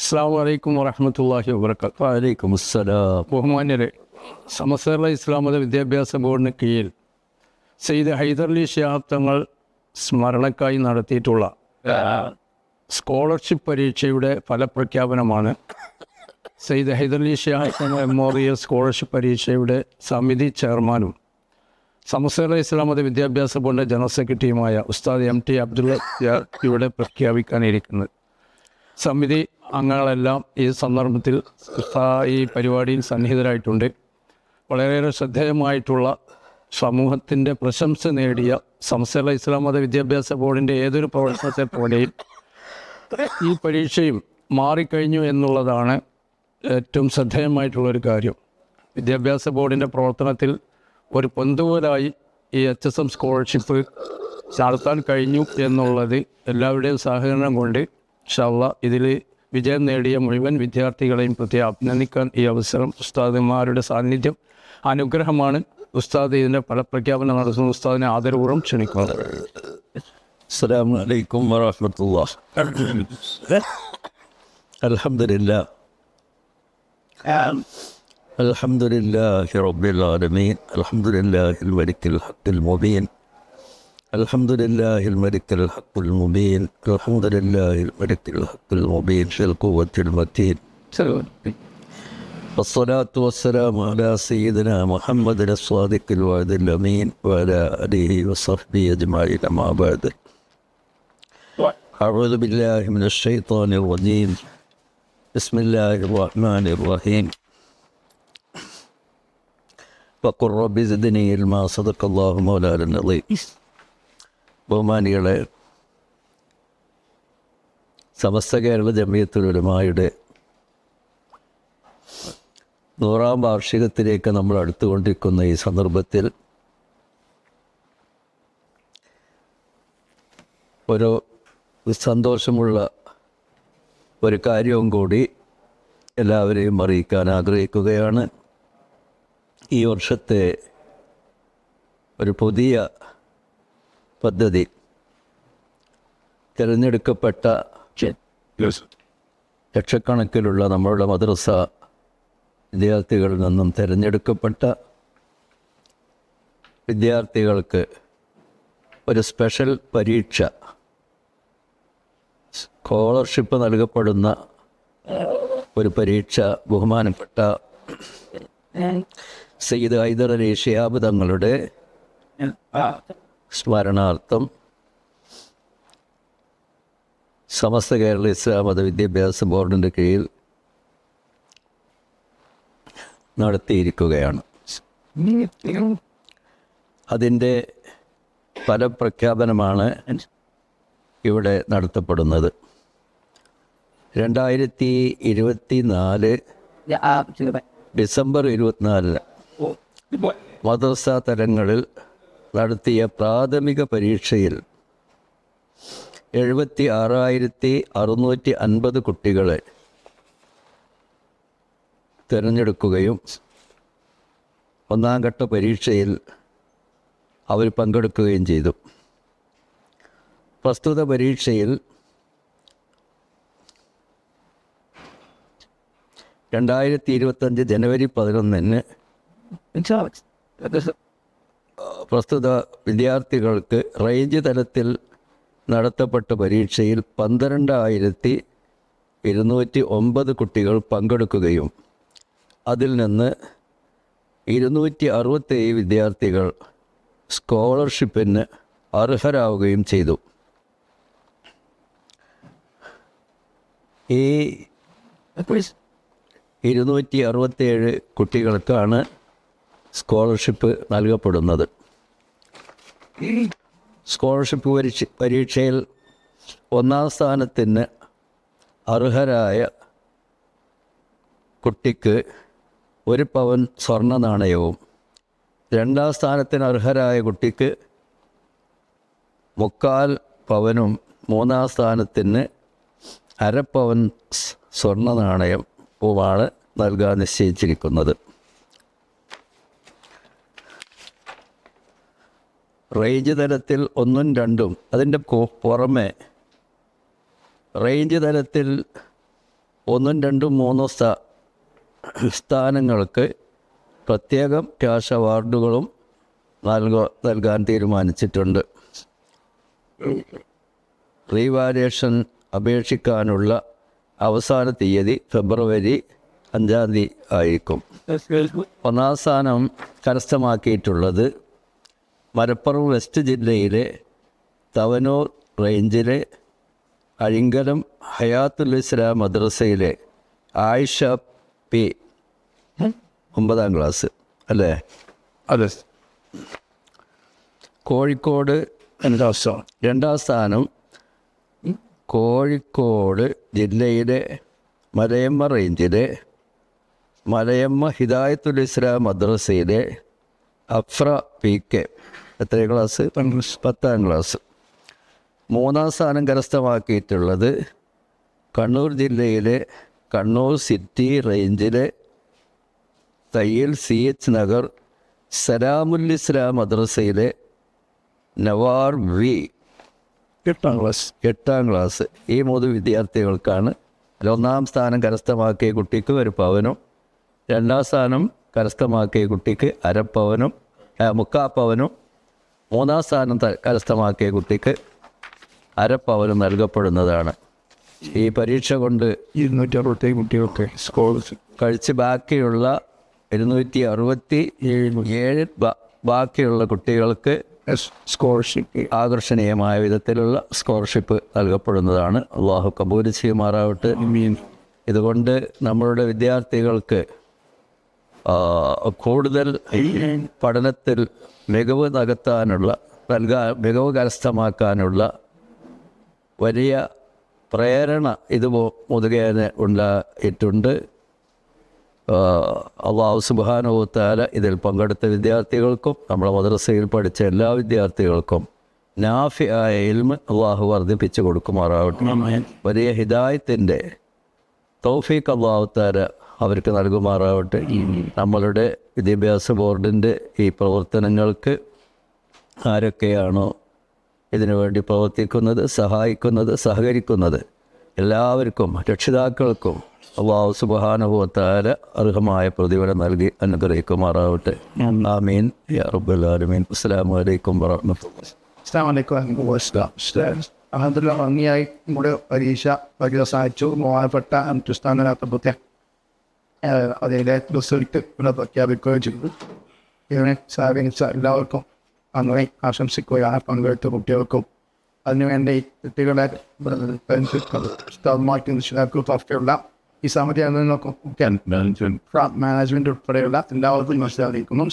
അസ്സാം വലൈക്കും വറഹമത്തല്ലാഹി വബർക്കാത്തു. വലൈക്കും അസ്സലാം. ബഹുമാന്യരെ, സമസ്ത ഇസ്ലാം മത വിദ്യാഭ്യാസ ബോർഡിന് കീഴിൽ സെയ്ദ് ഹൈദർലി ശിഹാബ് തങ്ങൾ സ്മരണക്കായി നടത്തിയിട്ടുള്ള സ്കോളർഷിപ്പ് പരീക്ഷയുടെ ഫലപ്രഖ്യാപനമാണ്. സെയ്ദ് ഹൈദർലി ശിഹാബ് തങ്ങൾ മെമ്മോറിയൽ സ്കോളർഷിപ്പ് പരീക്ഷയുടെ സമിതി ചെയർമാനും സമസ്ത ഇസ്ലാം മത വിദ്യാഭ്യാസ ബോർഡിൻ്റെ ജനറൽ സെക്രട്ടറിയുമായ ഉസ്താദ് MT അബ്ദുള്ള ഇവിടെ പ്രഖ്യാപിക്കാനിരിക്കുന്നത്. സമിതി അംഗങ്ങളെല്ലാം ഈ സന്ദർഭത്തിൽ ഈ പരിപാടിയിൽ സന്നിഹിതരായിട്ടുണ്ട്. വളരെയേറെ ശ്രദ്ധേയമായിട്ടുള്ള സമൂഹത്തിൻ്റെ പ്രശംസ നേടിയ സമസ്ത ഇസ്ലാം മത വിദ്യാഭ്യാസ ബോർഡിൻ്റെ ഏതൊരു പ്രവർത്തനത്തെ പോലെയും ഈ പരീക്ഷയും മാറിക്കഴിഞ്ഞു എന്നുള്ളതാണ് ഏറ്റവും ശ്രദ്ധേയമായിട്ടുള്ളൊരു കാര്യം. വിദ്യാഭ്യാസ ബോർഡിൻ്റെ പ്രവർത്തനത്തിൽ ഒരു പൊന്തുപോലായി ഈ HSM സ്കോളർഷിപ്പ് നടത്താൻ കഴിഞ്ഞു എന്നുള്ളത് എല്ലാവരുടെയും സഹകരണം കൊണ്ട് ഇൻഷാ അല്ലാഹ് ഇതിൽ വിജയം നേടിയ മുഴുവൻ വിദ്യാർത്ഥികളെയും പ്രത്യേകം അഭിനന്ദിക്കാൻ ഈ അവസരം ഉസ്താദുമാരുടെ സാന്നിധ്യം അനുഗ്രഹമാണ്. ഉസ്താദ് ഇതിൻ്റെ ഫലപ്രഖ്യാപനം നടത്തുന്ന ഉസ്താദിനെ ആദരപൂർവ്വം ക്ഷണിക്കുന്നു. അസ്സലാമു അലൈക്കും വറഹ്മത്തുള്ളാഹി. അൽഹംദുലില്ലാഹ് അൽഹംദുലില്ലാഹി റബ്ബിൽ ആലമീൻ. അൽഹംദുലില്ലാഹിൽ മലിക്കിൽ ഹഖിൽ മുബീൻ. അൽഹംദുലില്ലാഹിൽ മലിക്കിൽ ഹഖിൽ മുബീൻ. അൽഹംദുലില്ലാഹിൽ മലിക്കിൽ ഹഖിൽ മുബീൻ ഫിൽ ഖുവ്വത്തിൽ മതീൻ. والصلاة والسلام على سيدنا محمد الصادق الوعد الأمين وعلى آله وصحبه أجمعين. أما بعد، أعوذ بالله من الشيطان الرجيم. بسم الله الرحمن الرحيم. وقل رب زدني علما. صدق الله مولانا العظيم. ബഹുമാനികളെ, സമസ്ത കേരള ജമിയത്തുൽ ഉലമായുടെ 100ാം വാർഷികത്തിലേക്ക് നമ്മൾ അടുത്തുകൊണ്ടിരിക്കുന്ന ഈ സന്ദർഭത്തിൽ ഒരു സന്തോഷമുള്ള ഒരു കാര്യവും കൂടി എല്ലാവരെയും അറിയിക്കാൻ ആഗ്രഹിക്കുകയാണ്. ഈ വർഷത്തെ ഒരു പുതിയ പദ്ധതി തിരഞ്ഞെടുക്കപ്പെട്ട ലക്ഷക്കണക്കിലുള്ള നമ്മളുടെ മദ്രസ വിദ്യാർത്ഥികളിൽ നിന്നും തിരഞ്ഞെടുക്കപ്പെട്ട വിദ്യാർത്ഥികൾക്ക് ഒരു സ്പെഷ്യൽ പരീക്ഷ, സ്കോളർഷിപ്പ് നൽകപ്പെടുന്ന ഒരു പരീക്ഷ ബഹുമാനപ്പെട്ട സയ്യിദ് ഹൈദർലി ശിഹാബ് തങ്ങളുടെ സ്മരണാർത്ഥം സമസ്ത കേരള ഇസ്ലാം മത വിദ്യാഭ്യാസ ബോർഡിൻ്റെ കീഴിൽ നടത്തിയിരിക്കുകയാണ്. അതിൻ്റെ ഫലപ്രഖ്യാപനമാണ് ഇവിടെ നടത്തപ്പെടുന്നത്. 2024 ഡിസംബർ 24 മദ്രസ തലങ്ങളിൽ നടത്തിയ പ്രാഥമിക പരീക്ഷയിൽ 76,650 കുട്ടികളെ തിരഞ്ഞെടുക്കുകയും ഒന്നാം ഘട്ട പരീക്ഷയിൽ അവർ പങ്കെടുക്കുകയും ചെയ്തു. പ്രസ്തുത പരീക്ഷയിൽ 2025 ജനുവരി 11 പ്രസ്തുത വിദ്യാർത്ഥികൾക്ക് റേഞ്ച് തലത്തിൽ നടത്തപ്പെട്ട പരീക്ഷയിൽ 12,209 കുട്ടികൾ പങ്കെടുക്കുകയും അതിൽ നിന്ന് 267 വിദ്യാർത്ഥികൾ സ്കോളർഷിപ്പിന് അർഹരാവുകയും ചെയ്തു. ഈ 267 കുട്ടികൾക്കാണ് സ്കോളർഷിപ്പ് നൽകപ്പെടുന്നത്. സ്കോളർഷിപ്പ് പരീക്ഷയിൽ ഒന്നാം സ്ഥാനത്തിന് അർഹരായ കുട്ടിക്ക് 1 പവൻ സ്വർണ്ണ നാണയവും, രണ്ടാം സ്ഥാനത്തിന് അർഹരായ കുട്ടിക്ക് 3/4 പവനും, മൂന്നാം സ്ഥാനത്തിന് 1/2 പവൻ സ്വർണ്ണ നാണയവുമാണ് നൽകാൻ നിശ്ചയിച്ചിരിക്കുന്നത്. റേഞ്ച് തലത്തിൽ 1ഉം 2ഉം അതിൻ്റെ പുറമെ റേഞ്ച് തലത്തിൽ 1, 2, 3 സ്ഥാനങ്ങൾക്ക് പ്രത്യേകം ക്യാഷ് അവാർഡുകളും നൽകാൻ തീരുമാനിച്ചിട്ടുണ്ട്. റീവാലുവേഷൻ അപേക്ഷിക്കാനുള്ള അവസാന തീയതി ഫെബ്രുവരി 5 ആയിരിക്കും. 1ാം സ്ഥാനം കരസ്ഥമാക്കിയിട്ടുള്ളത് മലപ്പുറം വെസ്റ്റ് ജില്ലയിലെ തവനൂർ റേഞ്ചിലെ അഴിങ്കലം ഹയാത്തുൽ ഇസ്ലാം മദ്രസയിലെ ആയിഷ പി 9ാം ക്ലാസ് അല്ലേ? അതെ. കോഴിക്കോട് 2ാം സ്ഥാനം കോഴിക്കോട് ജില്ലയിലെ മലയമ്മ റേഞ്ചിലെ മലയമ്മ ഹിദായത്തുൽ ഇസ്ലാം മദ്രസയിലെ അഫ്ര പി കെ. എത്രാം ക്ലാസ്? 10ാം ക്ലാസ്. 3ാം സ്ഥാനം കരസ്ഥമാക്കിയിട്ടുള്ളത് കണ്ണൂർ ജില്ലയിലെ കണ്ണൂർ സിറ്റി റേഞ്ചിലെ തയ്യൽ CH നഗർ സലാമുൽ ഇസ്ലാം മദ്രസയിലെ നവാർ വി 8ാം ക്ലാസ്. ഈ 3 വിദ്യാർത്ഥികൾക്കാണ് 1ാം സ്ഥാനം കരസ്ഥമാക്കിയ കുട്ടിക്ക് 1 പവനും 2ാം സ്ഥാനം കരസ്ഥമാക്കിയ കുട്ടിക്ക് 1/2 പവനും 3/4 പവനും 3ാം സ്ഥാനം കരസ്ഥമാക്കിയ കുട്ടിക്ക് 1/2 പവനും നൽകപ്പെടുന്നതാണ്. ഈ പരീക്ഷ കൊണ്ട് 260 കുട്ടികൾക്ക് സ്കോളർഷിപ്പ് കഴിച്ച് ബാക്കിയുള്ള 267 ബാക്കിയുള്ള കുട്ടികൾക്ക് സ്കോളർഷിപ്പ് ആകർഷണീയമായ വിധത്തിലുള്ള സ്കോളർഷിപ്പ് നൽകപ്പെടുന്നതാണ്. അള്ളാഹു കബൂൽ ചെയ്യുമാറാവട്ടെ. ഇതുകൊണ്ട് നമ്മളുടെ വിദ്യാർത്ഥികൾക്ക് കൂടുതൽ പഠനത്തിൽ മികവ് മികവ് കരസ്ഥമാക്കാനുള്ള വലിയ പ്രേരണ ഇത് മുതുകേന ഉണ്ടായിട്ടുണ്ട്. അള്ളാഹു സുബ്ഹാനഹു വ തആല ഇതിൽ പങ്കെടുത്ത വിദ്യാർത്ഥികൾക്കും നമ്മുടെ മദ്രസയിൽ പഠിച്ച എല്ലാ വിദ്യാർത്ഥികൾക്കും നാഫിയായ ഇൽമ് അള്ളാഹു വർദ്ധിപ്പിച്ചു കൊടുക്കുമാറാവട്ടെ. വലിയ ഹിദായത്തിൻ്റെ തൗഫീഖ് അള്ളാഹു തആല അവർക്ക് നൽകുമാറാവട്ടെ. നമ്മളുടെ വിദ്യാഭ്യാസ ബോർഡിൻ്റെ ഈ പ്രവർത്തനങ്ങൾക്ക് ആരൊക്കെയാണോ ഇതിനു വേണ്ടി പ്രവർത്തിക്കുന്നത്, സഹായിക്കുന്നത്, സഹകരിക്കുന്നത് എല്ലാവർക്കും രക്ഷിതാക്കൾക്കും അല്ലാഹു സുബ്ഹാനഹു വ തആല അർഹമായ പ്രതിഫലം നൽകി അനുഗ്രഹിക്കുമാറാവട്ടെ. ആമീൻ യാ റബ്ബൽ ആലമീൻ. അസ്സലാമു അലൈക്കും വറഹ്മത്തുള്ളാഹി. അൽഹംദുലില്ലാഹ് ഭംഗിയായി നമ്മുടെ പരീക്ഷ സഹായിച്ചു. മോഹനപ്പെട്ട അന്തസ്ഥാനത്തെ അതിലെ റിസൾട്ട് ഇവിടെ പ്രഖ്യാപിക്കുകയും ചെയ്തു. ഇതിനെ സഹകരിച്ച എല്ലാവർക്കും അങ്ങനെ ആശംസിക്കുകയാണ്. പങ്കെടുത്ത കുട്ടികൾക്കും അതിനുവേണ്ടി കുട്ടികളെ ഉൾപ്പെടെയുള്ള ഈ സമിതി അംഗങ്ങൾക്കും മാനേജ്മെന്റ് ഉൾപ്പെടെയുള്ള എല്ലാവർക്കും മനസ്സിലാക്കിയിരിക്കുന്നു.